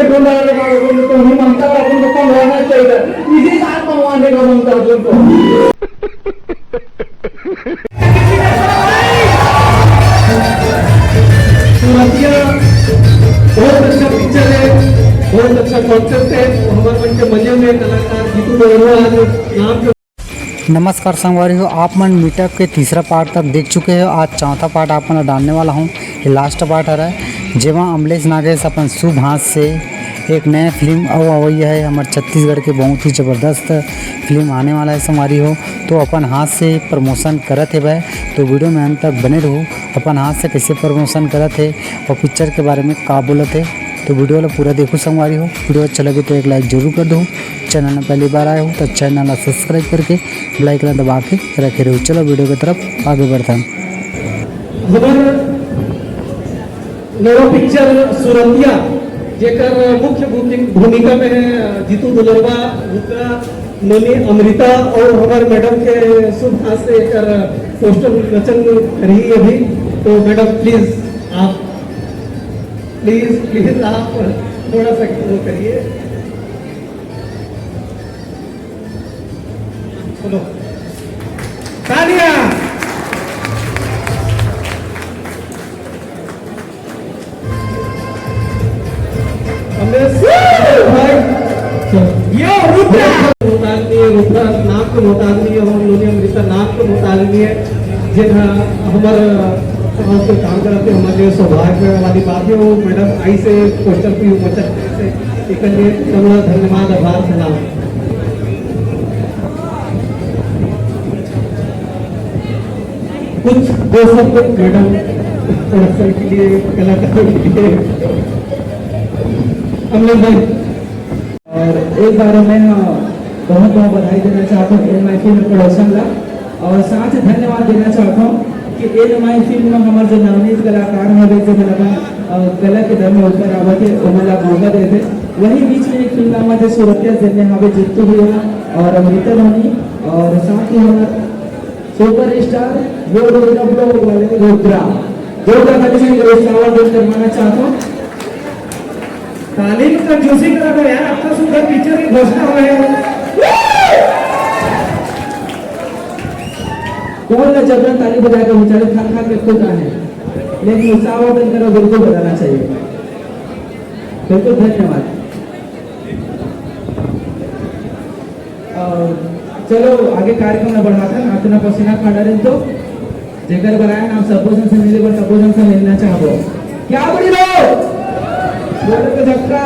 ढूंढा तो नहीं मानता अपन को कम रहना चाहिए इसी साथ कमाने का मानता अपन को सूरतिया बहुत अच्छा पिक्चर है बहुत अच्छा कॉन्सेप्ट है हमारे मन के मजे में कलाकार जीतू बरुआ नाम। नमस्कार संगवारियों, आप मन मीटअप के तीसरा पार्ट तक देख चुके हो। आज चौथा पार्ट आप मन डालने वाला हूँ। ये लास्ट पार्ट है जेमा अमलेश नागेश अपन शुभ हाथ से एक नया फिल्म अवैया है हमारे छत्तीसगढ़ के बहुत ही ज़बरदस्त फिल्म आने वाला है संगवारी हो। तो अपन हाथ से प्रमोशन करत है भाई, तो वीडियो में अंत तक बने रहो। अपन हाथ से कैसे प्रमोशन करत है और पिक्चर के बारे में का बोलत है, तो वीडियो ला पूरा देखो संगवारी हो। वीडियो अच्छा लगे तो एक लाइक जरूर कर दो। चैनल में पहली बार आए हो तो चैनल सब्सक्राइब करके लाइक ला दबा के रखे रहो। चलो वीडियो की तरफ आगे बढ़ते हैं। नया पिक्चर सूरतिया जेकर मुख्य भूमिका में है जीतू दुलरवा रुद्रा ननी अमृता और हमारे मैडम के शुभ हाथ से एक पोस्टर रचन करी अभी। तो मैडम प्लीज आप थोड़ा सा वो करिए। चलो तालियां। रुद्रा नाम के मोहताजनी है और लोनी अमृता नाम के मोहताजनी है जिन हमारे काम कराते हमारे सौभाग्य वाली बात है। वो मैडम आई से क्वेश्चन की उपस्थित से एक धन्यवाद आभार सलाम। कुछ दो शब्द मैडम प्रोडक्शन के लिए कलाकारों के लिए अमलेश भाई। और एक बार मैं बहुत बहुत बधाई देना चाहता हूँ एनएमआई फिल्म प्रोडक्शन का, और साथ ही धन्यवाद देना चाहता हूँ कि एनएमआई फिल्म में हमारे जो नवनीत कलाकार हैं जो कला के दर में उतर आवा थे उन्हें मौका देते। वही बीच में एक फिल्म आवा थे सूरतिया जिनमें हमें जीतू भैया और अमृता रानी और साथ ही हमारे सुपर स्टार वो रुद्रा करवाना चाहता हूँ। तालीम का जोशी करा दो यार, आपका सुंदर पिक्चर की घोषणा हुआ है। कौन ना जबरन ताली बजाकर बेचारे खान खान के खुद आए, लेकिन उत्साहवर्धन करो बिल्कुल बताना चाहिए। बिल्कुल धन्यवाद। चलो आगे कार्यक्रम में बढ़ाते हैं। अपना पसीना खड़ा रहे तो जेकर बनाए हम सबोजन से मिले पर सबोजन से मिलना चाहो क्या बोली लो बोले तो झटका।